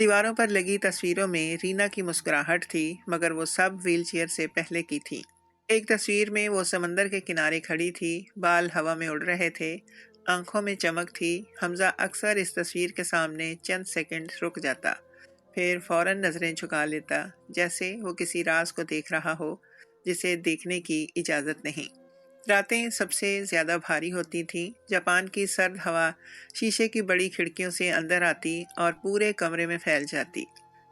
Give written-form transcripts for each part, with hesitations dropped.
دیواروں پر لگی تصویروں میں رینا کی مسکراہٹ تھی، مگر وہ سب ویل چیئر سے پہلے کی تھی۔ ایک تصویر میں وہ سمندر کے کنارے کھڑی تھی، بال ہوا میں اڑ رہے تھے، آنکھوں میں چمک تھی۔ حمزہ اکثر اس تصویر کے سامنے چند سیکنڈ رک جاتا، پھر فوراً نظریں جھکا لیتا، جیسے وہ کسی راز کو دیکھ رہا ہو جسے دیکھنے کی اجازت نہیں۔ راتیں سب سے زیادہ بھاری ہوتی تھیں۔ جاپان کی سرد ہوا شیشے کی بڑی کھڑکیوں سے اندر آتی اور پورے کمرے میں پھیل جاتی۔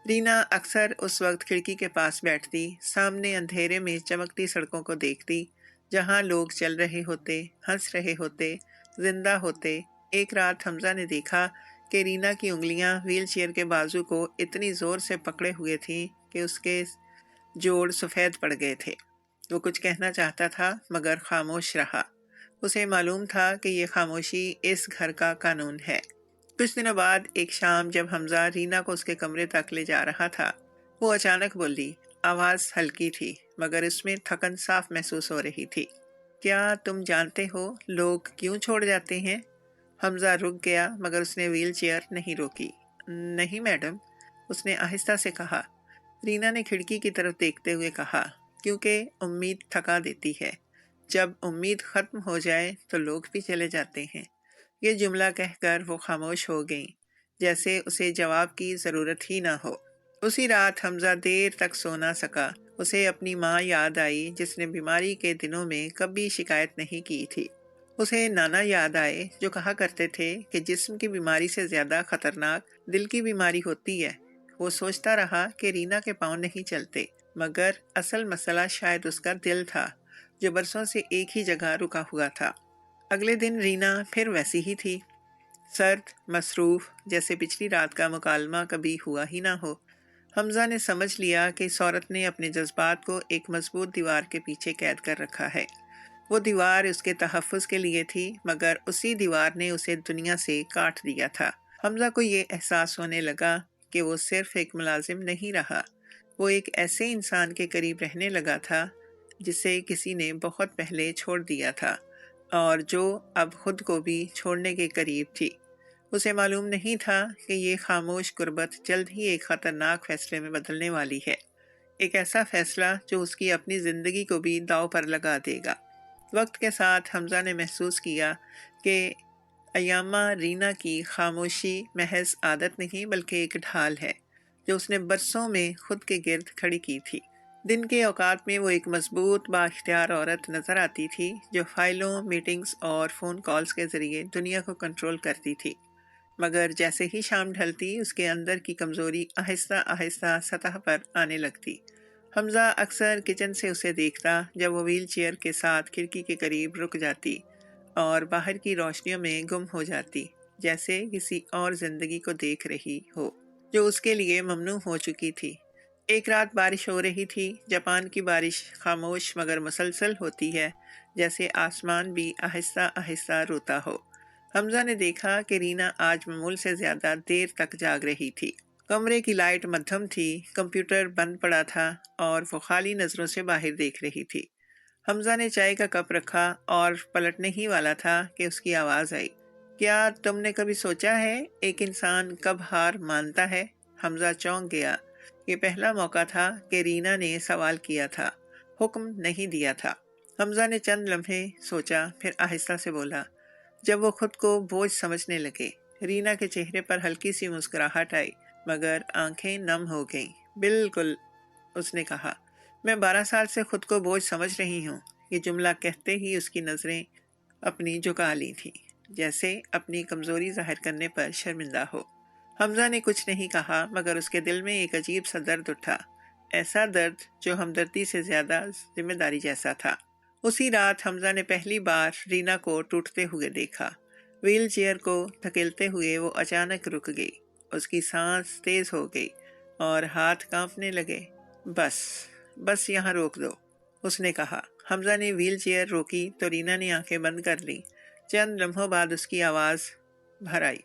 رینا اکثر اس وقت کھڑکی کے پاس بیٹھتی، سامنے اندھیرے میں چمکتی سڑکوں کو دیکھتی، جہاں لوگ چل رہے ہوتے، ہنس رہے ہوتے، زندہ ہوتے۔ ایک رات حمزہ نے دیکھا کہ رینا کی انگلیاں ویل چیئر کے بازو کو اتنی زور سے پکڑے ہوئے تھیں کہ اس کے جوڑ سفید پڑ گئے تھے۔ وہ کچھ کہنا چاہتا تھا مگر خاموش رہا۔ اسے معلوم تھا کہ یہ خاموشی اس گھر کا قانون ہے۔ کچھ دنوں بعد ایک شام جب حمزہ رینا کو اس کے کمرے تک لے جا رہا تھا، وہ اچانک بولی۔ آواز ہلکی تھی مگر اس میں تھکن صاف محسوس ہو رہی تھی۔ کیا تم جانتے ہو لوگ کیوں چھوڑ جاتے ہیں؟ حمزہ رک گیا مگر اس نے ویل چیئر نہیں روکی۔ نہیں میڈم، اس نے آہستہ سے کہا۔ رینا نے کھڑکی کی طرف دیکھتے ہوئے کہا، کیونکہ امید تھکا دیتی ہے۔ جب امید ختم ہو جائے تو لوگ بھی چلے جاتے ہیں۔ یہ جملہ کہہ کر وہ خاموش ہو گئیں، جیسے اسے جواب کی ضرورت ہی نہ ہو۔ اسی رات حمزہ دیر تک سو نہ سکا۔ اسے اپنی ماں یاد آئی جس نے بیماری کے دنوں میں کبھی شکایت نہیں کی تھی۔ اسے نانا یاد آئے جو کہا کرتے تھے کہ جسم کی بیماری سے زیادہ خطرناک دل کی بیماری ہوتی ہے۔ وہ سوچتا رہا کہ رینا کے پاؤں نہیں چلتے، مگر اصل مسئلہ شاید اس کا دل تھا جو برسوں سے ایک ہی جگہ رکا ہوا تھا۔ اگلے دن رینا پھر ویسی ہی تھی، سرد، مصروف، جیسے پچھلی رات کا مکالمہ کبھی ہوا ہی نہ ہو۔ حمزہ نے سمجھ لیا کہ اس عورت نے اپنے جذبات کو ایک مضبوط دیوار کے پیچھے قید کر رکھا ہے۔ وہ دیوار اس کے تحفظ کے لیے تھی، مگر اسی دیوار نے اسے دنیا سے کاٹ دیا تھا۔ حمزہ کو یہ احساس ہونے لگا کہ وہ صرف ایک ملازم نہیں رہا، وہ ایک ایسے انسان کے قریب رہنے لگا تھا جسے کسی نے بہت پہلے چھوڑ دیا تھا اور جو اب خود کو بھی چھوڑنے کے قریب تھی۔ اسے معلوم نہیں تھا کہ یہ خاموش غربت جلد ہی ایک خطرناک فیصلے میں بدلنے والی ہے، ایک ایسا فیصلہ جو اس کی اپنی زندگی کو بھی داؤ پر لگا دے گا۔ وقت کے ساتھ حمزہ نے محسوس کیا کہ ایامہ رینا کی خاموشی محض عادت نہیں بلکہ ایک ڈھال ہے جو اس نے برسوں میں خود کے گرد کھڑی کی تھی۔ دن کے اوقات میں وہ ایک مضبوط بااختیار عورت نظر آتی تھی جو فائلوں، میٹنگز اور فون کالز کے ذریعے دنیا کو کنٹرول کرتی تھی، مگر جیسے ہی شام ڈھلتی اس کے اندر کی کمزوری آہستہ آہستہ سطح پر آنے لگتی۔ حمزہ اکثر کچن سے اسے دیکھتا جب وہ ویل چیئر کے ساتھ کھڑکی کے قریب رک جاتی اور باہر کی روشنیوں میں گم ہو جاتی، جیسے کسی اور زندگی کو دیکھ رہی ہو جو اس کے لیے ممنوع ہو چکی تھی۔ ایک رات بارش ہو رہی تھی۔ جاپان کی بارش خاموش مگر مسلسل ہوتی ہے، جیسے آسمان بھی آہستہ آہستہ روتا ہو۔ حمزہ نے دیکھا کہ رینا آج معمول سے زیادہ دیر تک جاگ رہی تھی۔ کمرے کی لائٹ مدھم تھی، کمپیوٹر بند پڑا تھا اور وہ خالی نظروں سے باہر دیکھ رہی تھی۔ حمزہ نے چائے کا کپ رکھا اور پلٹنے ہی والا تھا کہ اس کی آواز آئی۔ کیا تم نے کبھی سوچا ہے ایک انسان کب ہار مانتا ہے؟ حمزہ چونک گیا۔ یہ پہلا موقع تھا کہ رینا نے سوال کیا تھا، حکم نہیں دیا تھا۔ حمزہ نے چند لمحے سوچا، پھر آہستہ سے بولا، جب وہ خود کو بوجھ سمجھنے لگے۔ رینا کے چہرے پر ہلکی سی مسکراہٹ آئی مگر آنکھیں نم ہو گئیں۔ بالکل، اس نے کہا، میں 12 سال سے خود کو بوجھ سمجھ رہی ہوں۔ یہ جملہ کہتے ہی اس کی نظریں اپنی جھکا لی تھیں، جیسے اپنی کمزوری ظاہر کرنے پر شرمندہ ہو۔ حمزہ نے کچھ نہیں کہا مگر اس کے دل میں ایک عجیب سا درد اٹھا، ایسا درد جو ہمدردی سے زیادہ ذمہ داری جیسا تھا۔ اسی رات حمزہ نے پہلی بار رینا کو ٹوٹتے ہوئے دیکھا۔ ویل چیئر کو دھکیلتے ہوئے وہ اچانک رک گئی، اس کی سانس تیز ہو گئی اور ہاتھ کانپنے لگے۔ بس یہاں روک دو، اس نے کہا۔ حمزہ نے ویل چیئر روکی تو رینا نے آنکھیں بند کر لیں۔ چند لمحوں بعد اس کی آواز بھر آئی،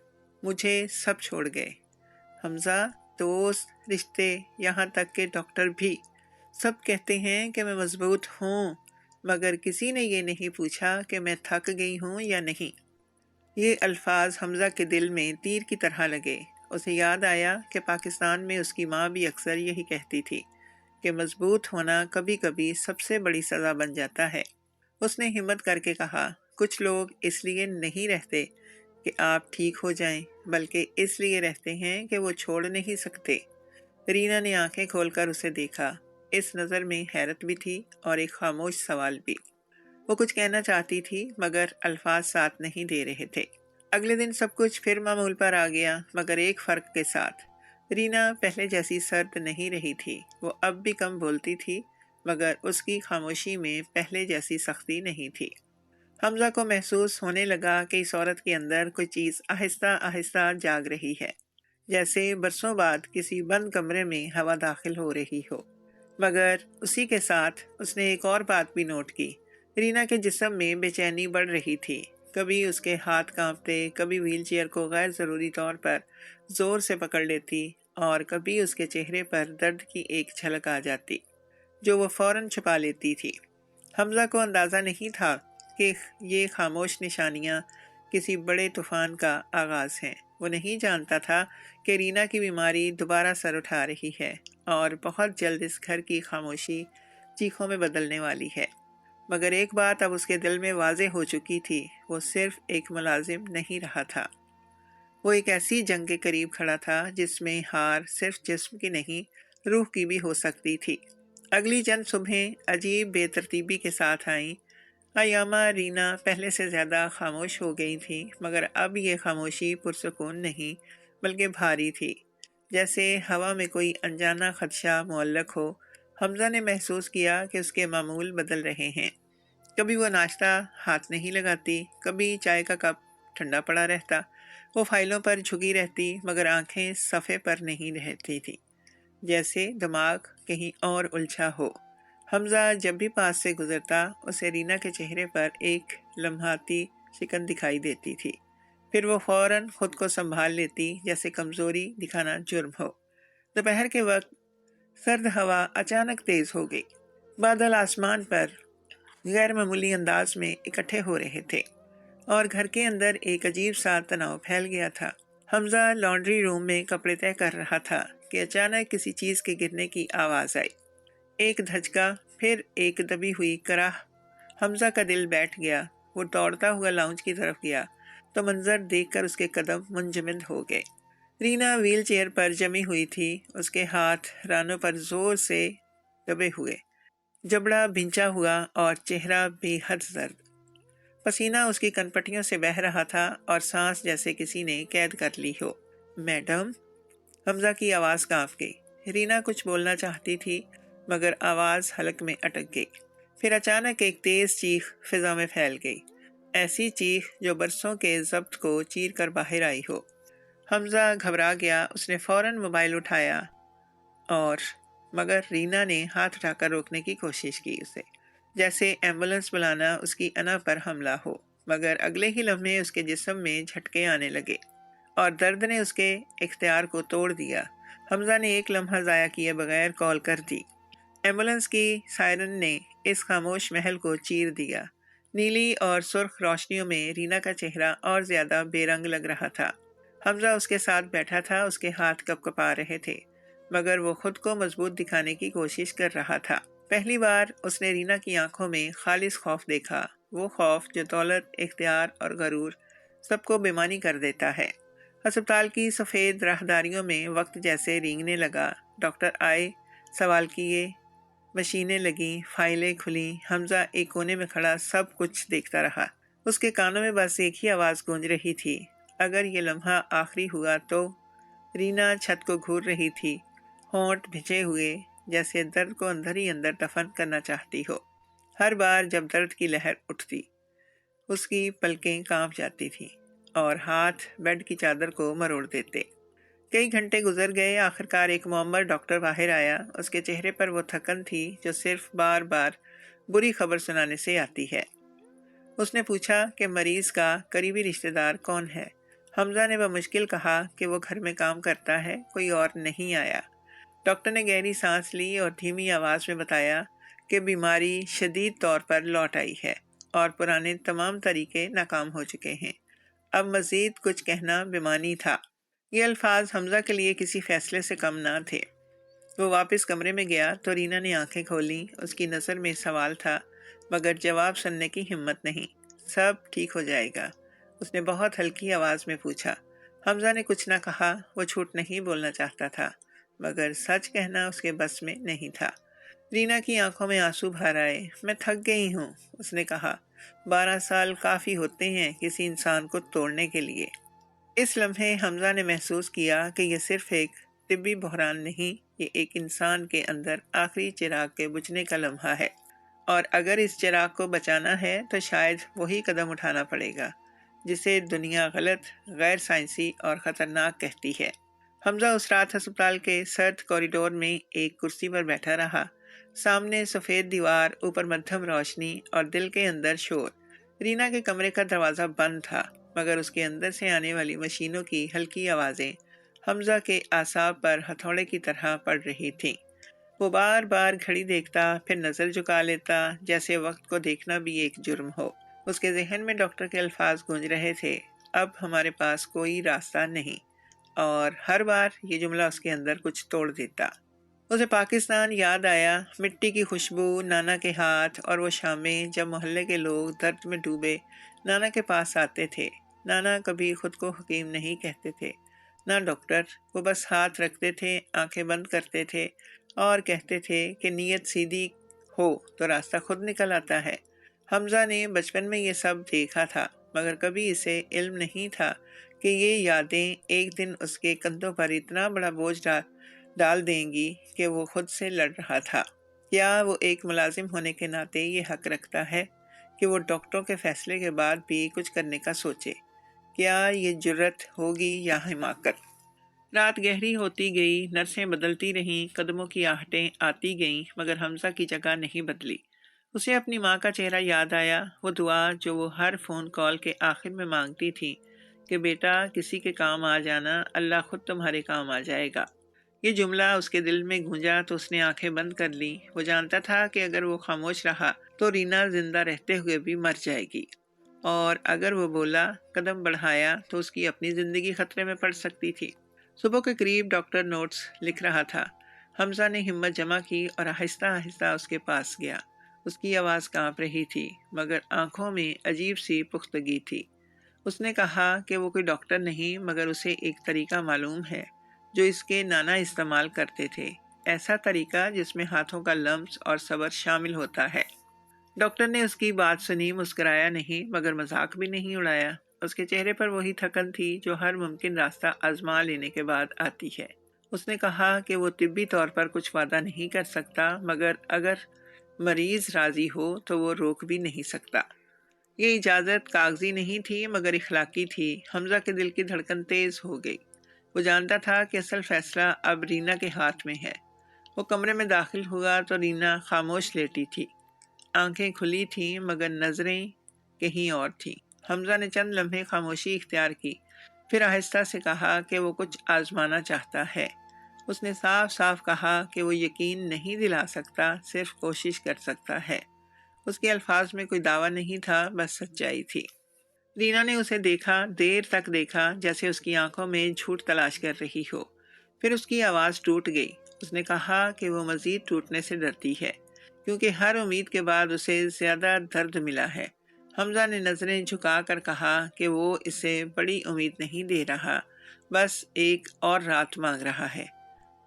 مجھے سب چھوڑ گئے حمزہ، دوست، رشتے، یہاں تک کہ ڈاکٹر بھی، سب کہتے ہیں کہ میں مضبوط ہوں، مگر کسی نے یہ نہیں پوچھا کہ میں تھک گئی ہوں یا نہیں۔ یہ الفاظ حمزہ کے دل میں تیر کی طرح لگے اسے یاد آیا کہ پاکستان میں اس کی ماں بھی اکثر یہی کہتی تھی کہ مضبوط ہونا کبھی کبھی سب سے بڑی سزا بن جاتا ہے۔ اس نے ہمت کر کے کہا، کچھ لوگ اس لیے نہیں رہتے کہ آپ ٹھیک ہو جائیں، بلکہ اس لیے رہتے ہیں کہ وہ چھوڑ نہیں سکتے۔ رینا نے آنکھیں کھول کر اسے دیکھا۔ اس نظر میں حیرت بھی تھی اور ایک خاموش سوال بھی۔ وہ کچھ کہنا چاہتی تھی مگر الفاظ ساتھ نہیں دے رہے تھے۔ اگلے دن سب کچھ پھر معمول پر آ گیا، مگر ایک فرق کے ساتھ۔ رینا پہلے جیسی سرد نہیں رہی تھی۔ وہ اب بھی کم بولتی تھی، مگر اس کی خاموشی میں پہلے جیسی سختی نہیں تھی۔ حمزہ کو محسوس ہونے لگا کہ اس عورت کے اندر کوئی چیز آہستہ آہستہ جاگ رہی ہے، جیسے برسوں بعد کسی بند کمرے میں ہوا داخل ہو رہی ہو۔ مگر اسی کے ساتھ اس نے ایک اور بات بھی نوٹ کی۔ رینا کے جسم میں بے چینی بڑھ رہی تھی۔ کبھی اس کے ہاتھ کانپتے، کبھی وہیل چیئر کو غیر ضروری طور پر زور سے پکڑ لیتی، اور کبھی اس کے چہرے پر درد کی ایک جھلک آ جاتی جو وہ فوراً چھپا لیتی تھی۔ حمزہ کو اندازہ نہیں تھا کہ یہ خاموش نشانیاں کسی بڑے طوفان کا آغاز ہیں۔ وہ نہیں جانتا تھا کہ رینا کی بیماری دوبارہ سر اٹھا رہی ہے اور بہت جلد اس گھر کی خاموشی چیخوں میں بدلنے والی ہے۔ مگر ایک بات اب اس کے دل میں واضح ہو چکی تھی، وہ صرف ایک ملازم نہیں رہا تھا۔ وہ ایک ایسی جنگ کے قریب کھڑا تھا جس میں ہار صرف جسم کی نہیں، روح کی بھی ہو سکتی تھی۔ اگلی چند صبحیں عجیب بے ترتیبی کے ساتھ آئیں۔ ایامہ رینا پہلے سے زیادہ خاموش ہو گئی تھی، مگر اب یہ خاموشی پرسکون نہیں بلکہ بھاری تھی، جیسے ہوا میں کوئی انجانا خدشہ معلق ہو۔ حمزہ نے محسوس کیا کہ اس کے معمول بدل رہے ہیں۔ کبھی وہ ناشتہ ہاتھ نہیں لگاتی، کبھی چائے کا کپ ٹھنڈا پڑا رہتا، وہ فائلوں پر جھکی رہتی مگر آنکھیں صفحے پر نہیں رہتی تھی، جیسے دماغ کہیں اور الجھا ہو۔ حمزہ جب بھی پاس سے گزرتا، اسے رینا کے چہرے پر ایک لمحاتی شکن دکھائی دیتی تھی، پھر وہ فوراً خود کو سنبھال لیتی جیسے کمزوری دکھانا جرم ہو۔ دوپہر کے وقت سرد ہوا اچانک تیز ہو گئی۔ بادل آسمان پر غیر معمولی انداز میں اکٹھے ہو رہے تھے اور گھر کے اندر ایک عجیب سا تناؤ پھیل گیا تھا۔ حمزہ لانڈری روم میں کپڑے طے کر رہا تھا کہ اچانک کسی چیز کے گرنے کی آواز آئی۔ ایک دھچکا، پھر ایک دبی ہوئی کراہ۔ حمزہ کا دل بیٹھ گیا۔ وہ دوڑتا ہوا لاؤنج کی طرف گیا تو منظر دیکھ کر اس کے قدم منجمد ہو گئے۔ رینا ویل چیئر پر جمی ہوئی تھی، اس کے ہاتھ رانوں پر زور سے دبے ہوئے، جبڑا بھینچا ہوا اور چہرہ بے حد زرد۔ پسینہ اس کی کنپٹیوں سے بہہ رہا تھا اور سانس جیسے کسی نے قید کر لی ہو۔ میڈم، حمزہ کی آواز کانپ گئی۔ رینا کچھ بولنا چاہتی تھی مگر آواز حلق میں اٹک گئی۔ پھر اچانک ایک تیز چیخ فضا میں پھیل گئی، ایسی چیخ جو برسوں کے ضبط کو چیر کر باہر آئی ہو۔ حمزہ گھبرا گیا۔ اس نے فوراً موبائل اٹھایا مگر رینا نے ہاتھ اٹھا کر روکنے کی کوشش کی اسے، جیسے ایمبولنس بلانا اس کی انا پر حملہ ہو۔ مگر اگلے ہی لمحے اس کے جسم میں جھٹکے آنے لگے اور درد نے اس کے اختیار کو توڑ دیا۔ حمزہ نے ایک لمحہ ضائع کیے بغیر کال کر دی۔ ایمبولنس کی سائرن نے اس خاموش محل کو چیر دیا۔ نیلی اور سرخ روشنیوں میں رینا کا چہرہ اور زیادہ بے رنگ لگ رہا تھا۔ حمزہ اس کے ساتھ بیٹھا تھا، اس کے ہاتھ کپ کپا رہے تھے مگر وہ خود کو مضبوط دکھانے کی کوشش کر رہا تھا۔ پہلی بار اس نے رینا کی آنکھوں میں خالص خوف دیکھا، وہ خوف جو دولت، اختیار اور غرور سب کو بےمانی کر دیتا ہے۔ ہسپتال کی سفید راہداریوں میں وقت جیسے رینگنے لگا۔ ڈاکٹر آئے، سوال کیے، مشینیں لگیں، فائلیں کھلیں۔ حمزہ ایک کونے میں کھڑا سب کچھ دیکھتا رہا۔ اس کے کانوں میں بس ایک ہی آواز گونج رہی تھی، اگر یہ لمحہ آخری ہوا تو۔ رینا چھت کو گھور رہی تھی، ہونٹ بھجے ہوئے، جیسے درد کو اندر ہی اندر دفن کرنا چاہتی ہو۔ ہر بار جب درد کی لہر اٹھتی، اس کی پلکیں کانپ جاتی تھیں اور ہاتھ بیڈ کی چادر کو مروڑ دیتے۔ کئی گھنٹے گزر گئے، آخرکار ایک معمر ڈاکٹر باہر آیا۔ اس کے چہرے پر وہ تھکن تھی جو صرف بار بار بری خبر سنانے سے آتی ہے۔ اس نے پوچھا کہ مریض کا قریبی رشتہ دار کون ہے۔ حمزہ نے بمشکل کہا کہ وہ گھر میں کام کرتا ہے، کوئی اور نہیں آیا۔ ڈاکٹر نے گہری سانس لی اور دھیمی آواز میں بتایا کہ بیماری شدید طور پر لوٹ آئی ہے اور پرانے تمام طریقے ناکام ہو چکے ہیں۔ اب مزید کچھ کہنا بےمانی تھا۔ یہ الفاظ حمزہ کے لیے کسی فیصلے سے کم نہ تھے۔ وہ واپس کمرے میں گیا تو رینا نے آنکھیں کھولیں۔ اس کی نظر میں سوال تھا مگر جواب سننے کی ہمت نہیں۔ سب ٹھیک ہو جائے گا، اس نے بہت ہلکی آواز میں پوچھا۔ حمزہ نے کچھ نہ کہا۔ وہ جھوٹ نہیں بولنا چاہتا تھا مگر سچ کہنا اس کے بس میں نہیں تھا۔ رینا کی آنکھوں میں آنسو بھر آئے۔ میں تھک گئی ہوں، اس نے کہا۔ 12 سال کافی ہوتے ہیں کسی انسان کو توڑنے کے لیے۔ اس لمحے حمزہ نے محسوس کیا کہ یہ صرف ایک طبی بحران نہیں، یہ ایک انسان کے اندر آخری چراغ کے بجھنے کا لمحہ ہے، اور اگر اس چراغ کو بچانا ہے تو شاید وہی قدم اٹھانا پڑے گا جسے دنیا غلط، غیر سائنسی اور خطرناک کہتی ہے۔ حمزہ اس رات ہسپتال کے سرد کوریڈور میں ایک کرسی پر بیٹھا رہا۔ سامنے سفید دیوار، اوپر مدھم روشنی اور دل کے اندر شور۔ رینا کے کمرے کا دروازہ بند تھا مگر اس کے اندر سے آنے والی مشینوں کی ہلکی آوازیں حمزہ کے اعصاب پر ہتھوڑے کی طرح پڑ رہی تھیں۔ وہ بار بار گھڑی دیکھتا، پھر نظر جھکا لیتا، جیسے وقت کو دیکھنا بھی ایک جرم ہو۔ اس کے ذہن میں ڈاکٹر کے الفاظ گونج رہے تھے، اب ہمارے پاس کوئی راستہ نہیں، اور ہر بار یہ جملہ اس کے اندر کچھ توڑ دیتا۔ اسے پاکستان یاد آیا، مٹی کی خوشبو، نانا کے ہاتھ، اور وہ شامیں جب محلے کے لوگ درد میں ڈوبے نانا کے پاس آتے تھے۔ نانا کبھی خود کو حکیم نہیں کہتے تھے، نہ ڈاکٹر، وہ بس ہاتھ رکھتے تھے، آنکھیں بند کرتے تھے اور کہتے تھے کہ نیت سیدھی ہو تو راستہ خود نکل آتا ہے۔ حمزہ نے بچپن میں یہ سب دیکھا تھا مگر کبھی اسے علم نہیں تھا کہ یہ یادیں ایک دن اس کے کندھوں پر اتنا بڑا بوجھ ڈال دیں گی کہ وہ خود سے لڑ رہا تھا۔ کیا وہ ایک ملازم ہونے کے ناطے یہ حق رکھتا ہے کہ وہ ڈاکٹروں کے فیصلے کے بعد بھی کچھ کرنے کا سوچے؟ کیا یہ جرت ہوگی یا حماقت؟ رات گہری ہوتی گئی، نرسیں بدلتی رہیں، قدموں کی آہٹیں آتی گئیں مگر حمزہ کی جگہ نہیں بدلی۔ اسے اپنی ماں کا چہرہ یاد آیا، وہ دعا جو وہ ہر فون کال کے آخر میں مانگتی تھی کہ بیٹا کسی کے کام آ جانا، اللہ خود تمہارے کام آ جائے گا۔ یہ جملہ اس کے دل میں گونجا تو اس نے آنکھیں بند کر لیں۔ وہ جانتا تھا کہ اگر وہ خاموش رہا تو رینا زندہ رہتے ہوئے بھی مر جائے گی، اور اگر وہ بولا، قدم بڑھایا، تو اس کی اپنی زندگی خطرے میں پڑ سکتی تھی۔ صبح کے قریب ڈاکٹر نوٹس لکھ رہا تھا۔ حمزہ نے ہمت جمع کی اور آہستہ آہستہ اس کے پاس گیا۔ اس کی آواز کانپ رہی تھی مگر آنکھوں میں عجیب سی پختگی تھی۔ اس نے کہا کہ وہ کوئی ڈاکٹر نہیں مگر اسے ایک طریقہ معلوم ہے جو اس کے نانا استعمال کرتے تھے، ایسا طریقہ جس میں ہاتھوں کا لمس اور صبر شامل ہوتا ہے۔ ڈاکٹر نے اس کی بات سنی، مسکرایا نہیں مگر مذاق بھی نہیں اڑایا۔ اس کے چہرے پر وہی تھکن تھی جو ہر ممکن راستہ آزما لینے کے بعد آتی ہے۔ اس نے کہا کہ وہ طبی طور پر کچھ وعدہ نہیں کر سکتا مگر اگر مریض راضی ہو تو وہ روک بھی نہیں سکتا۔ یہ اجازت کاغذی نہیں تھی مگر اخلاقی تھی۔ حمزہ کے دل کی دھڑکن تیز ہو گئی۔ وہ جانتا تھا کہ اصل فیصلہ اب رینا کے ہاتھ میں ہے۔ وہ کمرے میں داخل ہوا تو رینا خاموش لیٹی تھی، آنکھیں کھلی تھیں مگر نظریں کہیں اور تھیں۔ حمزہ نے چند لمحے خاموشی اختیار کی، پھر آہستہ سے کہا کہ وہ کچھ آزمانا چاہتا ہے۔ اس نے صاف صاف کہا کہ وہ یقین نہیں دلا سکتا، صرف کوشش کر سکتا ہے۔ اس کے الفاظ میں کوئی دعویٰ نہیں تھا، بس سچائی تھی۔ رینا نے اسے دیکھا، دیر تک دیکھا، جیسے اس کی آنکھوں میں جھوٹ تلاش کر رہی ہو۔ پھر اس کی آواز ٹوٹ گئی۔ اس نے کہا کہ وہ مزید ٹوٹنے سے ڈرتی ہے کیونکہ ہر امید کے بعد اسے زیادہ درد ملا ہے۔ حمزہ نے نظریں جھکا کر کہا کہ وہ اسے بڑی امید نہیں دے رہا، بس ایک اور رات مانگ رہا ہے۔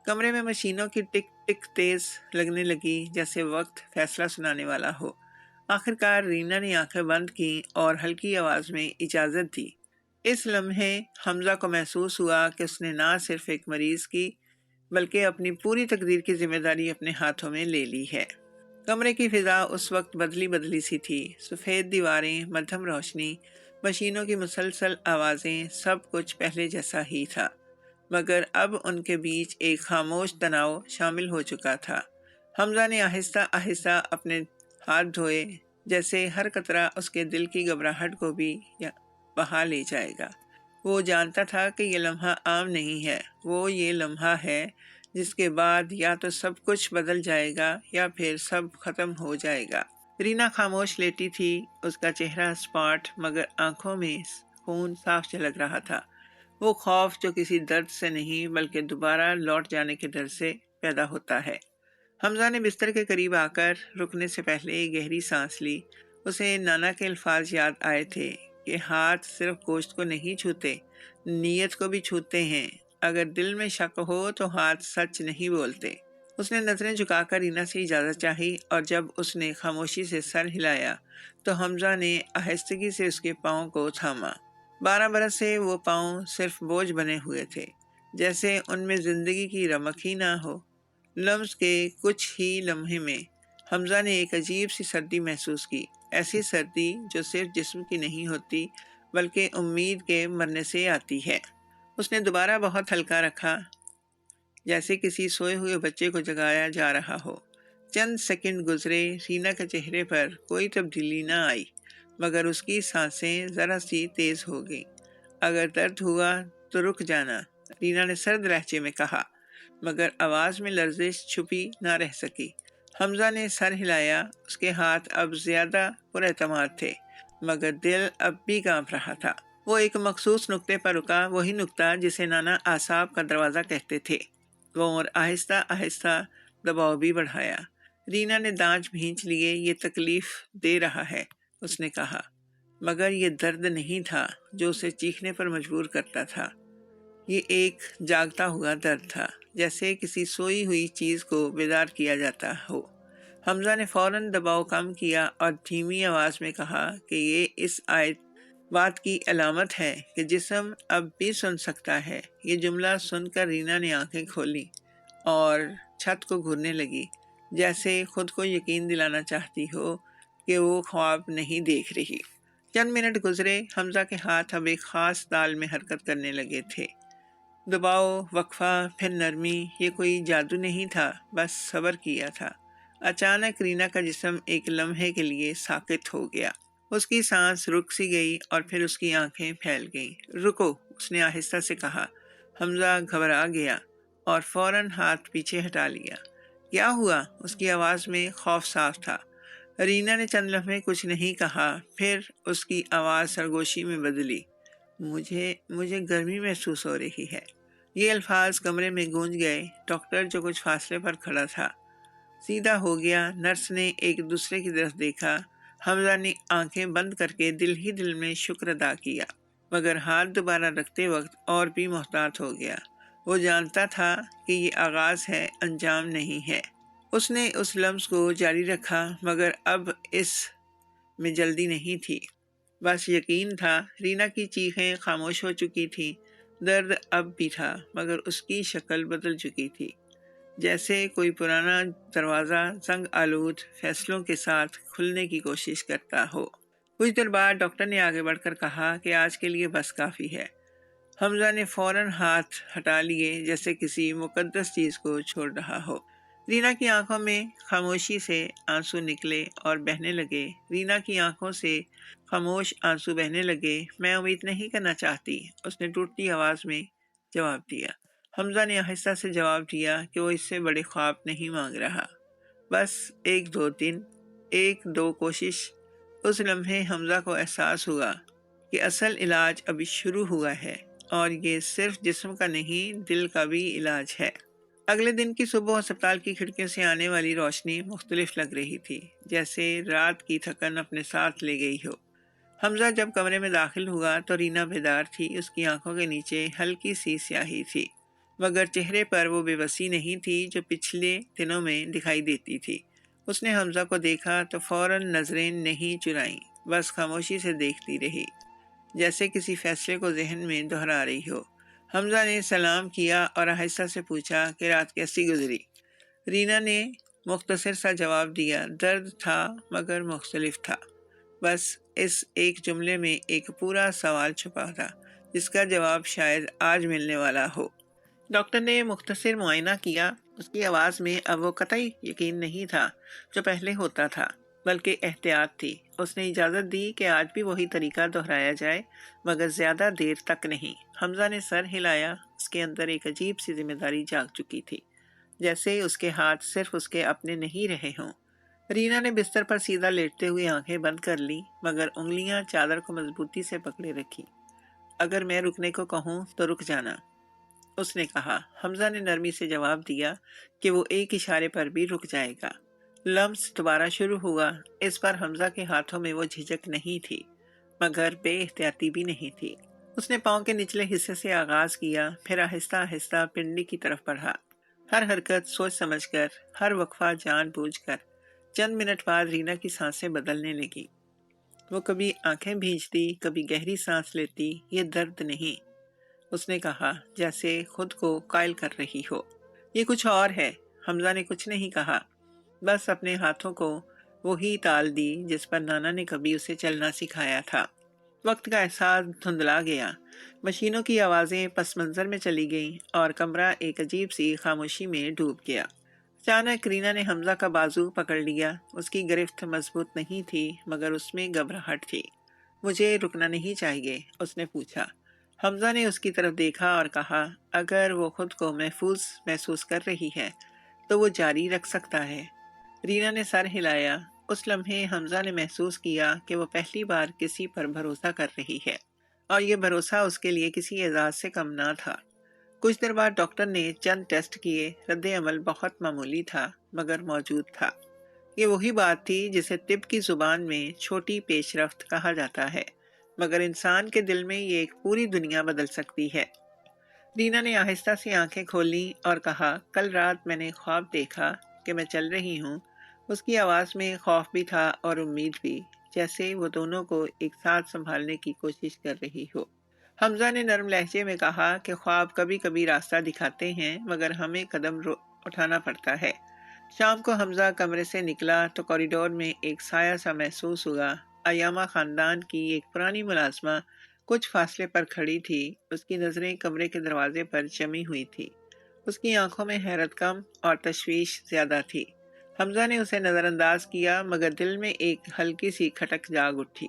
کمرے میں مشینوں کی ٹک ٹک تیز لگنے لگی جیسے وقت فیصلہ سنانے والا ہو۔ آخرکار رینا نے آنکھیں بند کی اور ہلکی آواز میں اجازت دی۔ اس لمحے حمزہ کو محسوس ہوا کہ اس نے نہ صرف ایک مریض کی بلکہ اپنی پوری تقدیر کی ذمہ داری اپنے ہاتھوں میں لے لی ہے۔ کمرے کی فضا اس وقت بدلی سی تھی، سفید دیواریں، مدھم روشنی، مشینوں کی مسلسل آوازیں، سب کچھ پہلے جیسا ہی تھا مگر اب ان کے بیچ ایک خاموش تناؤ شامل ہو چکا تھا۔ حمزہ نے آہستہ آہستہ اپنے ہاتھ دھوئے، جیسے ہر قطرہ اس کے دل کی گھبراہٹ کو بھی بہا لے جائے گا۔ وہ جانتا تھا کہ یہ لمحہ عام نہیں ہے، وہ یہ لمحہ ہے جس کے بعد یا تو سب کچھ بدل جائے گا یا پھر سب ختم ہو جائے گا۔ رینا خاموش لیٹی تھی، اس کا چہرہ سپاٹ مگر آنکھوں میں خون صاف جھلک رہا تھا۔ وہ خوف جو کسی درد سے نہیں بلکہ دوبارہ لوٹ جانے کے ڈر سے پیدا ہوتا ہے۔ حمزہ نے بستر کے قریب آ کر رکنے سے پہلے گہری سانس لی۔ اسے نانا کے الفاظ یاد آئے تھے کہ ہاتھ صرف گوشت کو نہیں چھوتے، نیت کو بھی چھوتے ہیں۔ اگر دل میں شک ہو تو ہاتھ سچ نہیں بولتے۔ اس نے نظریں جھکا کر رینا سے اجازت چاہی، اور جب اس نے خاموشی سے سر ہلایا تو حمزہ نے آہستگی سے اس کے پاؤں کو تھاما۔ 12 برس سے وہ پاؤں صرف بوجھ بنے ہوئے تھے، جیسے ان میں زندگی کی رمق ہی نہ ہو۔ لمس کے کچھ ہی لمحے میں حمزہ نے ایک عجیب سی سردی محسوس کی، ایسی سردی جو صرف جسم کی نہیں ہوتی بلکہ امید کے مرنے سے آتی ہے۔ اس نے دوبارہ بہت ہلکا رکھا، جیسے کسی سوئے ہوئے بچے کو جگایا جا رہا ہو۔ چند سیکنڈ گزرے، رینا کے چہرے پر کوئی تبدیلی نہ آئی، مگر اس کی سانسیں ذرا سی تیز ہو گئیں۔ اگر درد ہوا تو رک جانا، رینا نے سرد لہجے میں کہا، مگر آواز میں لرزش چھپی نہ رہ سکی۔ حمزہ نے سر ہلایا، اس کے ہاتھ اب زیادہ پر اعتماد تھے، مگر دل اب بھی کانپ رہا تھا۔ وہ ایک مخصوص نقطے پر رکا، وہی نقطہ جسے نانا اعصاب کا دروازہ کہتے تھے۔ وہ اور آہستہ آہستہ دباؤ بھی بڑھایا۔ رینا نے دانت بھینچ لیے۔ یہ تکلیف دے رہا ہے، اس نے کہا، مگر یہ درد نہیں تھا جو اسے چیخنے پر مجبور کرتا تھا۔ یہ ایک جاگتا ہوا درد تھا، جیسے کسی سوئی ہوئی چیز کو بیدار کیا جاتا ہو۔ حمزہ نے فوراً دباؤ کم کیا اور دھیمی آواز میں کہا کہ یہ اس بات کی علامت ہے کہ جسم اب بھی سن سکتا ہے۔ یہ جملہ سن کر رینا نے آنکھیں کھولی اور چھت کو گھورنے لگی، جیسے خود کو یقین دلانا چاہتی ہو کہ وہ خواب نہیں دیکھ رہی۔ چند منٹ گزرے، حمزہ کے ہاتھ اب ایک خاص تال میں حرکت کرنے لگے تھے۔ دباؤ، وقفہ، پھر نرمی۔ یہ کوئی جادو نہیں تھا، بس صبر کیا تھا۔ اچانک رینا کا جسم ایک لمحے کے لیے ساکت ہو گیا۔ اس کی سانس رک سی گئی اور پھر اس کی آنکھیں پھیل گئیں۔ رکو، اس نے آہستہ سے کہا۔ حمزہ گھبرا گیا اور فوراً ہاتھ پیچھے ہٹا لیا۔ کیا ہوا؟ اس کی آواز میں خوف صاف تھا۔ رینا نے چند لمحے کچھ نہیں کہا، پھر اس کی آواز سرگوشی میں بدلی۔ مجھے گرمی محسوس ہو رہی ہے۔ یہ الفاظ کمرے میں گونج گئے۔ ڈاکٹر جو کچھ فاصلے پر کھڑا تھا سیدھا ہو گیا۔ نرس نے ایک دوسرے کی طرف دیکھا۔ حمزہ نے آنکھیں بند کر کے دل ہی دل میں شکر ادا کیا، مگر ہاتھ دوبارہ رکھتے وقت اور بھی محتاط ہو گیا۔ وہ جانتا تھا کہ یہ آغاز ہے، انجام نہیں ہے۔ اس نے اس لمس کو جاری رکھا، مگر اب اس میں جلدی نہیں تھی، بس یقین تھا۔ رینا کی چیخیں خاموش ہو چکی تھیں۔ درد اب بھی تھا، مگر اس کی شکل بدل چکی تھی، جیسے کوئی پرانا دروازہ زنگ آلود فیصلوں کے ساتھ کھلنے کی کوشش کرتا ہو۔ کچھ دیر بعد ڈاکٹر نے آگے بڑھ کر کہا کہ آج کے لیے بس کافی ہے۔ حمزہ نے فوراً ہاتھ ہٹا لیے، جیسے کسی مقدس چیز کو چھوڑ رہا ہو۔ رینا کی آنکھوں میں خاموشی سے آنسو نکلے اور بہنے لگے۔ رینا کی آنکھوں سے خاموش آنسو بہنے لگے۔ میں امید نہیں کرنا چاہتی، اس نے ٹوٹتی آواز میں جواب دیا۔ حمزہ نے آہستہ سے جواب دیا کہ وہ اس سے بڑے خواب نہیں مانگ رہا، بس ایک دو دن، ایک دو کوشش۔ اس لمحے حمزہ کو احساس ہوا کہ اصل علاج ابھی شروع ہوا ہے، اور یہ صرف جسم کا نہیں، دل کا بھی علاج ہے۔ اگلے دن کی صبح ہسپتال کی کھڑکیوں سے آنے والی روشنی مختلف لگ رہی تھی، جیسے رات کی تھکن اپنے ساتھ لے گئی ہو۔ حمزہ جب کمرے میں داخل ہوا تو رینا بیدار تھی۔ اس کی آنکھوں کے نیچے ہلکی سی سیاہی تھی، مگر چہرے پر وہ بے بسی نہیں تھی جو پچھلے دنوں میں دکھائی دیتی تھی۔ اس نے حمزہ کو دیکھا تو فوراً نظریں نہیں چرائیں، بس خاموشی سے دیکھتی رہی، جیسے کسی فیصلے کو ذہن میں دہرا رہی ہو۔ حمزہ نے سلام کیا اور آہستہ سے پوچھا کہ رات کیسی گزری؟ رینا نے مختصر سا جواب دیا۔ درد تھا، مگر مختلف تھا۔ بس اس ایک جملے میں ایک پورا سوال چھپا تھا، جس کا جواب شاید آج ملنے والا ہو۔ ڈاکٹر نے مختصر معائنہ کیا۔ اس کی آواز میں اب وہ قطعی یقین نہیں تھا جو پہلے ہوتا تھا، بلکہ احتیاط تھی۔ اس نے اجازت دی کہ آج بھی وہی طریقہ دہرایا جائے، مگر زیادہ دیر تک نہیں۔ حمزہ نے سر ہلایا۔ اس کے اندر ایک عجیب سی ذمہ داری جاگ چکی تھی، جیسے اس کے ہاتھ صرف اس کے اپنے نہیں رہے ہوں۔ رینا نے بستر پر سیدھا لیٹتے ہوئے آنکھیں بند کر لی، مگر انگلیاں چادر کو مضبوطی سے پکڑے رکھی۔ اگر میں رکنے کو کہوں تو رک جانا، اس نے کہا۔ حمزہ نے نرمی سے جواب دیا کہ وہ ایک اشارے پر بھی رک جائے گا۔ لمس دوبارہ شروع ہوا۔ اس پر حمزہ کے ہاتھوں میں وہ جھجک نہیں تھی، مگر بے احتیاطی بھی نہیں تھی۔ اس نے پاؤں کے نچلے حصے سے آغاز کیا، پھر آہستہ آہستہ پنڈلی کی طرف بڑھا، ہر حرکت سوچ سمجھ کر، ہر وقفہ جان بوجھ کر۔ چند منٹ بعد رینا کی سانسیں بدلنے لگی۔ وہ کبھی آنکھیں بھیجتی، کبھی گہری سانس لیتی۔ یہ درد نہیں، اس نے کہا، جیسے خود کو قائل کر رہی ہو، یہ کچھ اور ہے۔ حمزہ نے کچھ نہیں کہا، بس اپنے ہاتھوں کو وہی تال دی جس پر نانا نے کبھی اسے چلنا سکھایا تھا۔ وقت کا احساس دھندلا گیا، مشینوں کی آوازیں پس منظر میں چلی گئیں اور کمرہ ایک عجیب سی خاموشی میں ڈوب گیا۔ اچانک رینا نے حمزہ کا بازو پکڑ لیا۔ اس کی گرفت مضبوط نہیں تھی، مگر اس میں گھبراہٹ تھی۔ مجھے رکنا نہیں چاہیے، اس نے پوچھا۔ حمزہ نے اس کی طرف دیکھا اور کہا، اگر وہ خود کو محفوظ محسوس کر رہی ہے تو وہ جاری رکھ سکتا ہے۔ رینا نے سر ہلایا۔ اس لمحے حمزہ نے محسوس کیا کہ وہ پہلی بار کسی پر بھروسہ کر رہی ہے، اور یہ بھروسہ اس کے لیے کسی اعزاز سے کم نہ تھا۔ کچھ دیر بعد ڈاکٹر نے چند ٹیسٹ کیے۔ رد عمل بہت معمولی تھا، مگر موجود تھا۔ یہ وہی بات تھی جسے طب کی زبان میں چھوٹی پیش رفت کہا جاتا ہے، مگر انسان کے دل میں یہ ایک پوری دنیا بدل سکتی ہے۔ رینا نے آہستہ سے آنکھیں کھولی اور کہا، کل رات میں نے خواب دیکھا کہ میں چل رہی ہوں۔ اس کی آواز میں خوف بھی تھا اور امید بھی، جیسے وہ دونوں کو ایک ساتھ سنبھالنے کی کوشش کر رہی ہو۔ حمزہ نے نرم لہجے میں کہا کہ خواب کبھی کبھی راستہ دکھاتے ہیں، مگر ہمیں قدم اٹھانا پڑتا ہے۔ شام کو حمزہ کمرے سے نکلا تو کوریڈور میں ایک سایہ سا محسوس ہوا۔ ایامہ خاندان کی ایک پرانی ملازمہ کچھ فاصلے پر کھڑی تھی۔ اس کی نظریں کمرے کے دروازے پر جمی ہوئی تھی۔ اس کی آنکھوں میں حیرت کم اور تشویش زیادہ تھی۔ حمزہ نے اسے نظر انداز کیا، مگر دل میں ایک ہلکی سی کھٹک جاگ اٹھی۔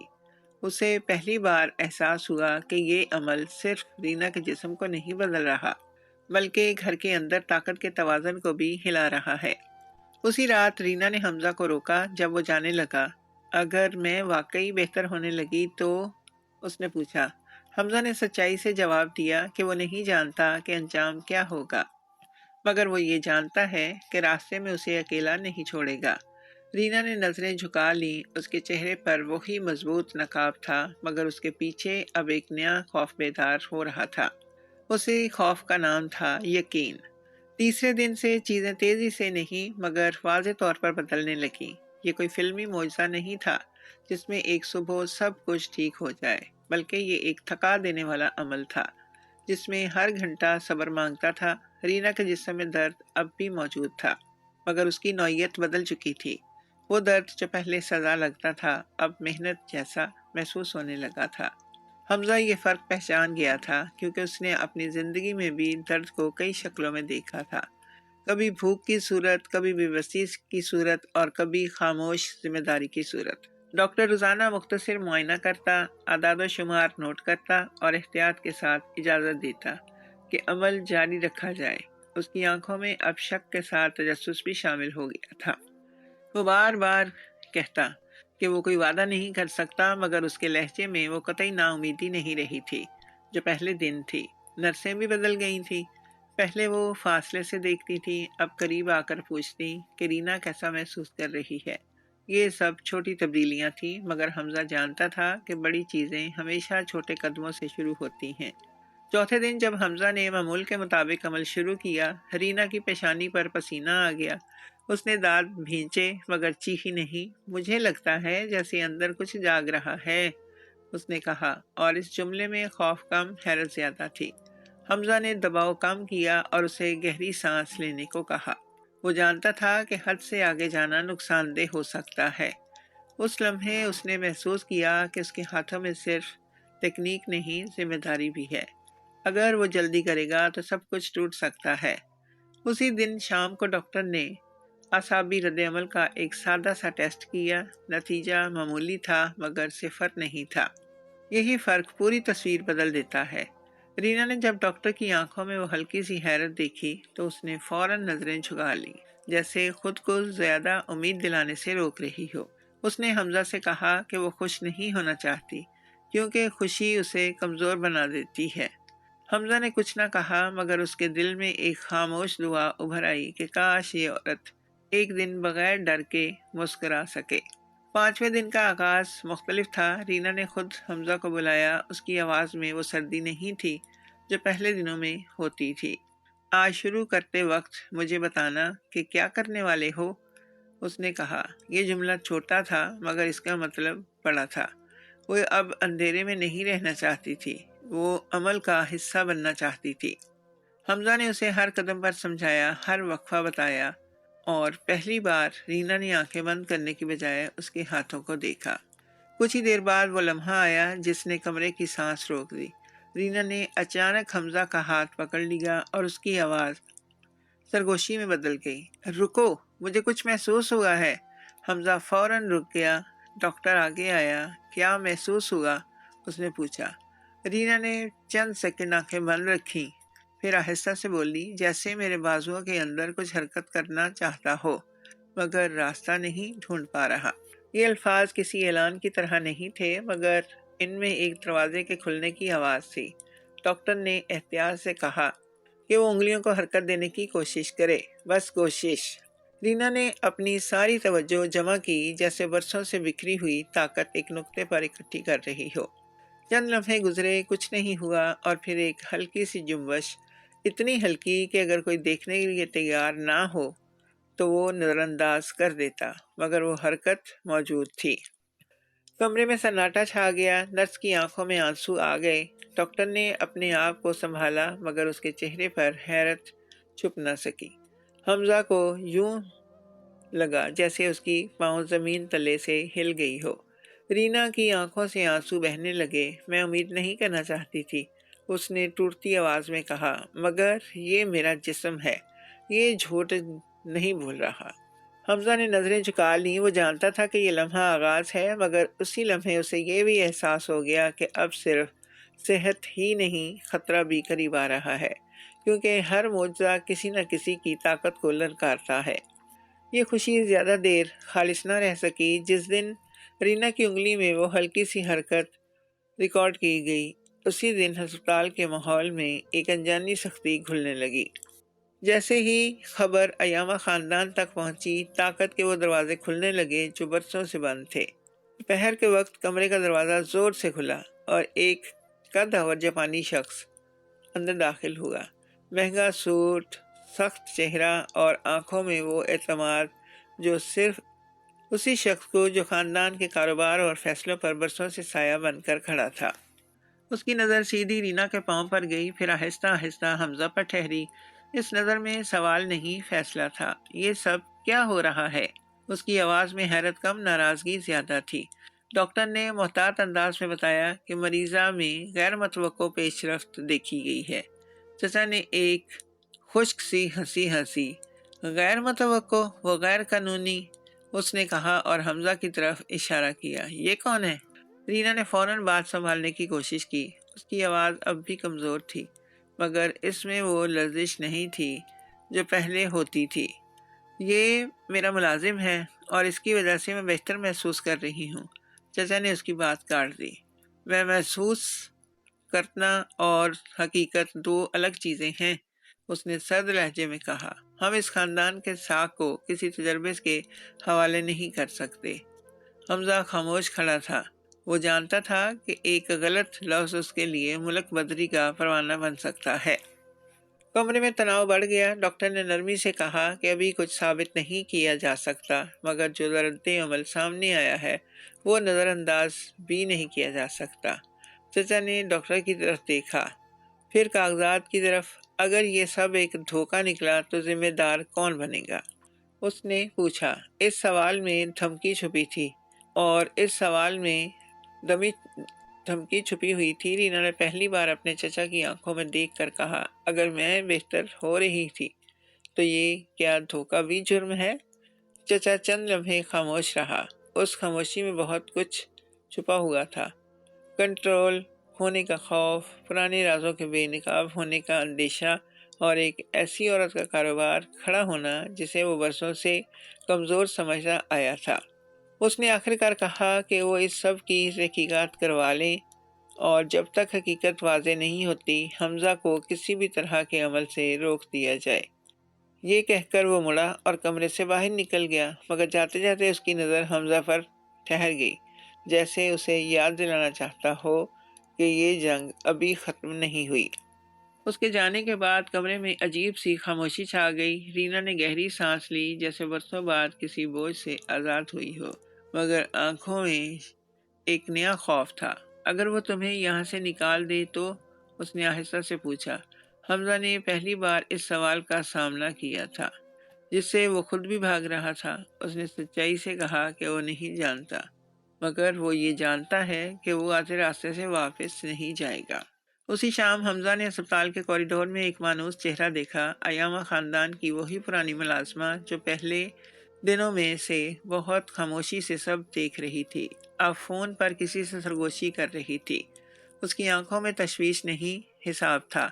اسے پہلی بار احساس ہوا کہ یہ عمل صرف رینا کے جسم کو نہیں بدل رہا، بلکہ گھر کے اندر طاقت کے توازن کو بھی ہلا رہا ہے۔ اسی رات رینا نے حمزہ کو روکا جب وہ جانے لگا۔ اگر میں واقعی بہتر ہونے لگی تو، اس نے پوچھا۔ حمزہ نے سچائی سے جواب دیا کہ وہ نہیں جانتا کہ انجام کیا ہوگا، مگر وہ یہ جانتا ہے کہ راستے میں اسے اکیلا نہیں چھوڑے گا۔ رینا نے نظریں جھکا لیں۔ اس کے چہرے پر وہی مضبوط نقاب تھا، مگر اس کے پیچھے اب ایک نیا خوف بیدار ہو رہا تھا۔ اسی خوف کا نام تھا یقین۔ تیسرے دن سے چیزیں تیزی سے نہیں مگر واضح طور پر بدلنے لگیں۔ یہ کوئی فلمی معجزہ نہیں تھا جس میں ایک صبح سب کچھ ٹھیک ہو جائے، بلکہ یہ ایک تھکا دینے والا عمل تھا جس میں ہر گھنٹہ صبر مانگتا تھا۔ رینا کے جسم میں درد اب بھی موجود تھا، مگر اس کی نوعیت بدل چکی تھی۔ وہ درد جو پہلے سزا لگتا تھا، اب محنت جیسا محسوس ہونے لگا تھا۔ حمزہ یہ فرق پہچان گیا تھا، کیونکہ اس نے اپنی زندگی میں بھی درد کو کئی شکلوں میں دیکھا تھا، کبھی بھوک کی صورت، کبھی بے بسی کی صورت، اور کبھی خاموش ذمہ داری کی صورت۔ ڈاکٹر روزانہ مختصر معائنہ کرتا، اعداد و شمار نوٹ کرتا اور احتیاط کے ساتھ اجازت دیتا کہ عمل جاری رکھا جائے۔ اس کی آنکھوں میں اب شک کے ساتھ تجسس بھی شامل ہو گیا تھا۔ وہ بار بار کہتا کہ وہ کوئی وعدہ نہیں کر سکتا، مگر اس کے لہجے میں وہ قطعی نا امیدی نہیں رہی تھی جو پہلے دن تھی۔ نرسیں بھی بدل گئی تھیں۔ پہلے وہ فاصلے سے دیکھتی تھی، اب قریب آ کر پوچھتی کہ رینا کیسا محسوس کر رہی ہے۔ یہ سب چھوٹی تبدیلیاں تھیں، مگر حمزہ جانتا تھا کہ بڑی چیزیں ہمیشہ چھوٹے قدموں سے شروع ہوتی ہیں۔ چوتھے دن جب حمزہ نے معمول کے مطابق عمل شروع کیا، رینا کی پیشانی پر پسینہ آ گیا۔ اس نے دانت بھینچے مگر چیخی نہیں۔ مجھے لگتا ہے جیسے اندر کچھ جاگ رہا ہے، اس نے کہا، اور اس جملے میں خوف کم حیرت زیادہ تھی۔ حمزہ نے دباؤ کم کیا اور اسے گہری سانس لینے کو کہا۔ وہ جانتا تھا کہ حد سے آگے جانا نقصان دہ ہو سکتا ہے۔ اس لمحے اس نے محسوس کیا کہ اس کے ہاتھوں میں صرف تکنیک نہیں، ذمہ داری بھی ہے۔ اگر وہ جلدی کرے گا تو سب کچھ ٹوٹ سکتا ہے۔ اسی دن شام کو ڈاکٹر نے اعصابی رد عمل کا ایک سادہ سا ٹیسٹ کیا۔ نتیجہ معمولی تھا، مگر صفر نہیں تھا۔ یہی فرق پوری تصویر بدل دیتا ہے۔ رینا نے جب ڈاکٹر کی آنکھوں میں وہ ہلکی سی حیرت دیکھی تو اس نے فوراً نظریں جھکا لیں، جیسے خود کو زیادہ امید دلانے سے روک رہی ہو۔ اس نے حمزہ سے کہا کہ وہ خوش نہیں ہونا چاہتی، کیونکہ خوشی اسے کمزور بنا دیتی ہے۔ حمزہ نے کچھ نہ کہا، مگر اس کے دل میں ایک خاموش دعا ابھر آئی کہ کاش یہ عورت ایک دن بغیر ڈر کے مسکرا سکے۔ 5ویں دن کا آغاز مختلف تھا۔ رینا نے خود حمزہ کو بلایا۔ اس کی آواز میں وہ سردی نہیں تھی جو پہلے دنوں میں ہوتی تھی۔ آج شروع کرتے وقت مجھے بتانا کہ کیا کرنے والے ہو، اس نے کہا۔ یہ جملہ چھوٹا تھا مگر اس کا مطلب بڑا تھا۔ وہ اب اندھیرے میں نہیں رہنا چاہتی تھی، وہ عمل کا حصہ بننا چاہتی تھی۔ حمزہ نے اسے ہر قدم پر سمجھایا، ہر وقفہ بتایا، اور پہلی بار رینا نے آنکھیں بند کرنے کی بجائے اس کے ہاتھوں کو دیکھا۔ کچھ ہی دیر بعد وہ لمحہ آیا جس نے کمرے کی سانس روک دی۔ رینا نے اچانک حمزہ کا ہاتھ پکڑ لیا اور اس کی آواز سرگوشی میں بدل گئی۔ رکو، مجھے کچھ محسوس ہوا ہے۔ حمزہ فوراً رک گیا۔ ڈاکٹر آگے آیا۔ کیا محسوس ہوا؟ اس نے پوچھا۔ رینا نے چند سیکنڈ آنکھیں بند رکھی، پھر آہستہ سے بولی، جیسے میرے بازوؤں کے اندر کچھ حرکت کرنا چاہتا ہو مگر راستہ نہیں ڈھونڈ پا رہا۔ یہ الفاظ کسی اعلان کی طرح نہیں تھے، مگر ان میں ایک دروازے کے کھلنے کی آواز تھی۔ ڈاکٹر نے احتیاط سے کہا کہ وہ انگلیوں کو حرکت دینے کی کوشش کرے، بس کوشش۔ رینا نے اپنی ساری توجہ جمع کی، جیسے برسوں سے بکھری ہوئی طاقت ایک نقطے پر اکٹھی کر رہی ہو۔ چند لمحے گزرے، کچھ نہیں ہوا، اور پھر ایک ہلکی سی جنبش، اتنی ہلکی کہ اگر کوئی دیکھنے کے لیے تیار نہ ہو تو وہ نظر انداز کر دیتا، مگر وہ حرکت موجود تھی۔ کمرے میں سناٹا چھا گیا۔ نرس کی آنکھوں میں آنسو آ گئے۔ ڈاکٹر نے اپنے آپ کو سنبھالا، مگر اس کے چہرے پر حیرت چھپ نہ سکی۔ حمزہ کو یوں لگا جیسے اس کی پاؤں زمین تلے سے ہل گئی ہو۔ رینا کی آنکھوں سے آنسو بہنے لگے۔ میں امید نہیں کرنا چاہتی تھی، اس نے ٹوٹتی آواز میں کہا، مگر یہ میرا جسم ہے، یہ جھوٹ نہیں بول رہا۔ حمزہ نے نظریں جھکا لیں۔ وہ جانتا تھا کہ یہ لمحہ آغاز ہے، مگر اسی لمحے اسے یہ بھی احساس ہو گیا کہ اب صرف صحت ہی نہیں، خطرہ بھی قریب آ رہا ہے، کیونکہ ہر معجزہ کسی نہ کسی کی طاقت کو للکارتا ہے۔ یہ خوشی زیادہ دیر خالص نہ رہ سکی۔ جس دن رینا کی انگلی میں وہ ہلکی سی حرکت ریکارڈ کی گئی، اسی دن ہسپتال کے ماحول میں ایک انجانی سختی گھلنے لگی۔ جیسے ہی خبر ایامہ خاندان تک پہنچی، طاقت کے وہ دروازے کھلنے لگے جو برسوں سے بند تھے۔ دوپہر کے وقت کمرے کا دروازہ زور سے کھلا اور ایک قد اور جاپانی شخص اندر داخل ہوا۔ مہنگا سوٹ، سخت چہرہ اور آنکھوں میں وہ اعتماد جو صرف اسی شخص کو جو خاندان کے کاروبار اور فیصلوں پر برسوں سے سایہ بن کر کھڑا تھا۔ اس کی نظر سیدھی رینا کے پاؤں پر گئی، پھر آہستہ آہستہ حمزہ پر ٹھہری۔ اس نظر میں سوال نہیں، فیصلہ تھا۔ یہ سب کیا ہو رہا ہے؟ اس کی آواز میں حیرت کم، ناراضگی زیادہ تھی۔ ڈاکٹر نے محتاط انداز میں بتایا کہ مریضہ میں غیر متوقع پیش رفت دیکھی گئی ہے۔ چچا نے ایک خشک سی ہنسی ہنسی۔ غیر متوقع؟ وہ غیر قانونی؟ اس نے کہا اور حمزہ کی طرف اشارہ کیا۔ یہ کون ہے؟ رینا نے فوراً بات سنبھالنے کی کوشش کی۔ اس کی آواز اب بھی کمزور تھی، مگر اس میں وہ لرزش نہیں تھی جو پہلے ہوتی تھی۔ یہ میرا ملازم ہے اور اس کی وجہ سے میں بہتر محسوس کر رہی ہوں۔ چچا نے اس کی بات کاٹ دی۔ میں محسوس کرنا اور حقیقت دو الگ چیزیں ہیں، اس نے سرد لہجے میں کہا۔ ہم اس خاندان کے ساکھ کو کسی تجربے کے حوالے نہیں کر سکتے۔ حمزہ خاموش کھڑا تھا۔ وہ جانتا تھا کہ ایک غلط لفظ اس کے لیے ملک بدری کا پروانہ بن سکتا ہے۔ کمرے میں تناؤ بڑھ گیا۔ ڈاکٹر نے نرمی سے کہا کہ ابھی کچھ ثابت نہیں کیا جا سکتا، مگر جو رد عمل سامنے آیا ہے وہ نظر انداز بھی نہیں کیا جا سکتا۔ چچا نے ڈاکٹر کی طرف دیکھا، پھر کاغذات کی طرف۔ اگر یہ سب ایک دھوکہ نکلا تو ذمہ دار کون بنے گا؟ اس نے پوچھا۔ اس سوال میں دھمکی چھپی تھی، اور اس سوال میں دھمکی چھپی ہوئی تھی۔ رینا نے پہلی بار اپنے چچا کی آنکھوں میں دیکھ کر کہا، اگر میں بہتر ہو رہی تھی تو یہ کیا دھوکہ بھی جرم ہے؟ چچا چند لمحے خاموش رہا۔ اس خاموشی میں بہت کچھ چھپا ہوا تھا۔ کنٹرول کھونے کا خوف، پرانے رازوں کے بے نقاب ہونے کا اندیشہ، اور ایک ایسی عورت کا کاروبار کھڑا ہونا جسے وہ برسوں سے کمزور سمجھتا آیا تھا۔ اس نے آخر کار کہا کہ وہ اس سب کی تحقیقات کروا لیں، اور جب تک حقیقت واضح نہیں ہوتی حمزہ کو کسی بھی طرح کے عمل سے روک دیا جائے۔ یہ کہہ کر وہ مڑا اور کمرے سے باہر نکل گیا، مگر جاتے جاتے اس کی نظر حمزہ پر ٹھہر گئی، جیسے اسے یاد دلانا چاہتا ہو کہ یہ جنگ ابھی ختم نہیں ہوئی۔ اس کے جانے کے بعد کمرے میں عجیب سی خاموشی چھا گئی۔ رینا نے گہری سانس لی، جیسے برسوں بعد کسی بوجھ سے آزاد ہوئی ہو، مگر آنکھوں میں ایک نیا خوف تھا۔ اگر وہ تمہیں یہاں سے نکال دے تو؟ اس نے آہستہ سے پوچھا۔ حمزہ نے پہلی بار اس سوال کا سامنا کیا تھا، جس سے وہ خود بھی بھاگ رہا تھا۔ اس نے سچائی سے کہا کہ وہ نہیں جانتا، مگر وہ یہ جانتا ہے کہ وہ آدھے راستے سے واپس نہیں جائے گا۔ اسی شام حمزہ نے اسپتال کے کوریڈور میں ایک مانوس چہرہ دیکھا، ایامہ خاندان کی وہی پرانی ملازمہ جو پہلے دنوں میں سے بہت خاموشی سے سب دیکھ رہی تھی، اب فون پر کسی سے سرگوشی کر رہی تھی۔ اس کی آنکھوں میں تشویش نہیں، حساب تھا۔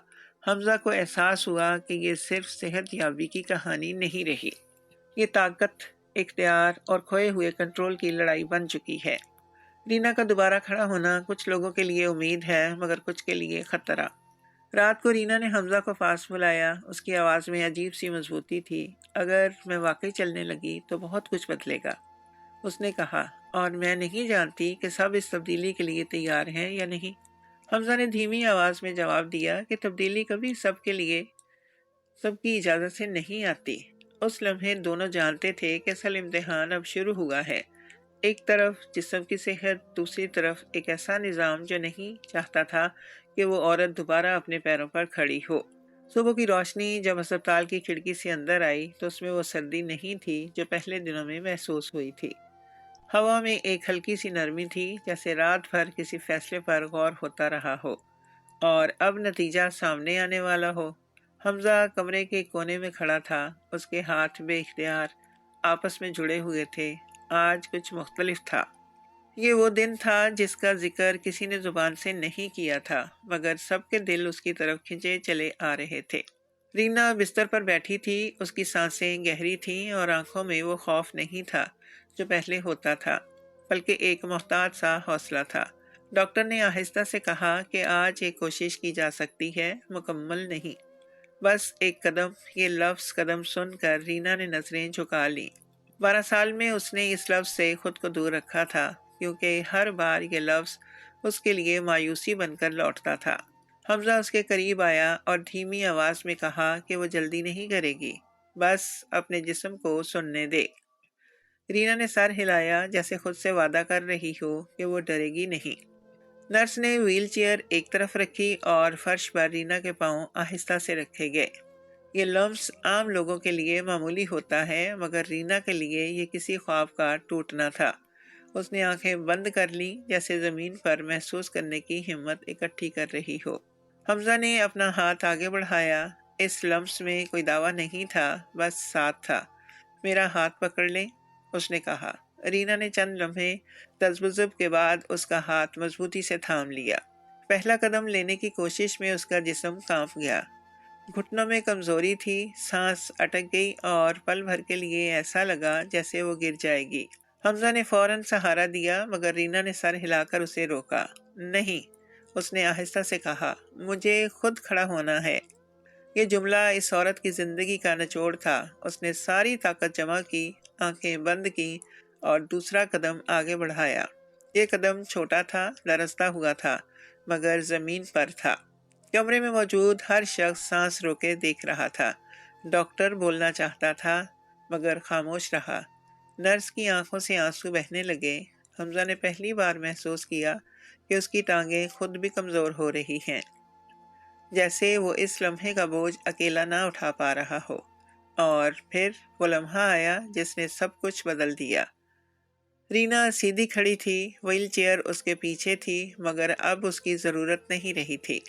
حمزہ کو احساس ہوا کہ یہ صرف صحت یابی کی کہانی نہیں رہی، یہ طاقت، اختیار اور کھوئے ہوئے کنٹرول کی لڑائی بن چکی ہے۔ رینا کا دوبارہ کھڑا ہونا کچھ لوگوں کے لیے امید ہے، مگر کچھ کے لیے خطرہ۔ رات کو رینا نے حمزہ کو پاس بلایا، اس کی آواز میں عجیب سی مضبوطی تھی۔ اگر میں واقعی چلنے لگی تو بہت کچھ بدلے گا، اس نے کہا، اور میں نہیں جانتی کہ سب اس تبدیلی کے لیے تیار ہیں یا نہیں۔ حمزہ نے دھیمی آواز میں جواب دیا کہ تبدیلی کبھی سب کے لیے سب کی اجازت سے نہیں آتی۔ اس لمحے دونوں جانتے تھے کہ اصل امتحان اب شروع ہوا ہے۔ ایک طرف جسم کی صحت، دوسری طرف ایک ایسا نظام جو نہیں چاہتا تھا کہ وہ عورت دوبارہ اپنے پیروں پر کھڑی ہو۔ صبح کی روشنی جب اسپتال کی کھڑکی سے اندر آئی تو اس میں وہ سردی نہیں تھی جو پہلے دنوں میں محسوس ہوئی تھی۔ ہوا میں ایک ہلکی سی نرمی تھی، جیسے رات بھر کسی فیصلے پر غور ہوتا رہا ہو اور اب نتیجہ سامنے آنے والا ہو۔ حمزہ کمرے کے کونے میں کھڑا تھا، اس کے ہاتھ بے اختیار آپس میں جڑے ہوئے تھے۔ آج کچھ مختلف تھا۔ یہ وہ دن تھا جس کا ذکر کسی نے زبان سے نہیں کیا تھا، مگر سب کے دل اس کی طرف کھنچے چلے آ رہے تھے۔ رینا بستر پر بیٹھی تھی، اس کی سانسیں گہری تھیں اور آنکھوں میں وہ خوف نہیں تھا جو پہلے ہوتا تھا، بلکہ ایک محتاط سا حوصلہ تھا۔ ڈاکٹر نے آہستہ سے کہا کہ آج ایک کوشش کی جا سکتی ہے، مکمل نہیں، بس ایک قدم۔ یہ لفظ قدم سن کر رینا نے نظریں جھکا لیں۔ 12 سال میں اس نے اس لفظ سے خود کو دور رکھا تھا، کیونکہ ہر بار یہ لفظ اس کے لیے مایوسی بن کر لوٹتا تھا۔ حمزہ اس کے قریب آیا اور دھیمی آواز میں کہا کہ وہ جلدی نہیں کرے گی، بس اپنے جسم کو سننے دے۔ رینا نے سر ہلایا، جیسے خود سے وعدہ کر رہی ہو کہ وہ ڈرے گی نہیں۔ نرس نے وہیل چیئر ایک طرف رکھی اور فرش پر رینا کے پاؤں آہستہ سے رکھے گئے۔ یہ لمس عام لوگوں کے لیے معمولی ہوتا ہے، مگر رینا کے لیے یہ کسی خواب کا ٹوٹنا تھا۔ اس نے آنکھیں بند کر لیں، جیسے زمین پر محسوس کرنے کی ہمت اکٹھی کر رہی ہو۔ حمزہ نے اپنا ہاتھ آگے بڑھایا۔ اس لمس میں کوئی دعویٰ نہیں تھا، بس ساتھ تھا۔ میرا ہاتھ پکڑ لیں، اس نے کہا۔ رینا نے چند لمحے تذبذب کے بعد اس کا ہاتھ مضبوطی سے تھام لیا۔ پہلا قدم لینے کی کوشش میں اس کا جسم کانپ گیا۔ گھٹنوں میں کمزوری تھی، سانس اٹک گئی اور پل بھر کے لیے ایسا لگا جیسے وہ گر جائے گی۔ حمزہ نے فوراً سہارا دیا، مگر رینا نے سر ہلا کر اسے روکا۔ نہیں، اس نے آہستہ سے کہا، مجھے خود کھڑا ہونا ہے۔ یہ جملہ اس عورت کی زندگی کا نچوڑ تھا۔ اس نے ساری طاقت جمع کی، آنکھیں بند کی اور دوسرا قدم آگے بڑھایا۔ یہ قدم چھوٹا تھا، لرزتا ہوا تھا، مگر زمین پر تھا۔ کمرے میں موجود ہر شخص سانس روکے دیکھ رہا تھا۔ ڈاکٹر بولنا چاہتا تھا، مگر خاموش رہا۔ نرس کی آنکھوں سے آنسو بہنے لگے۔ حمزہ نے پہلی بار محسوس کیا کہ اس کی ٹانگیں خود بھی کمزور ہو رہی ہیں، جیسے وہ اس لمحے کا بوجھ اکیلا نہ اٹھا پا رہا ہو۔ اور پھر وہ لمحہ آیا جس نے سب کچھ بدل دیا۔ رینا سیدھی کھڑی تھی، وہیل چیئر اس کے پیچھے تھی، مگر اب اس کی ضرورت نہیں رہی تھی۔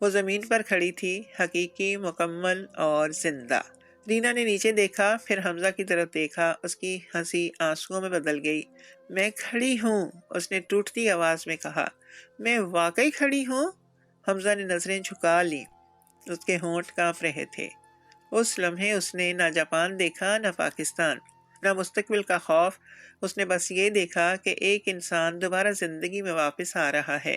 وہ زمین پر کھڑی تھی، حقیقی، مکمل اور زندہ۔ رینا نے نیچے دیکھا، پھر حمزہ کی طرف دیکھا۔ اس کی ہنسی آنسوؤں میں بدل گئی۔ میں کھڑی ہوں، اس نے ٹوٹتی آواز میں کہا۔ میں واقعی کھڑی ہوں؟ حمزہ نے نظریں جھکا لیں، اس کے ہونٹ کانپ رہے تھے۔ اس لمحے اس نے نہ جاپان دیکھا، نہ پاکستان، نہ مستقبل کا خوف۔ اس نے بس یہ دیکھا کہ ایک انسان دوبارہ زندگی میں واپس آ رہا ہے،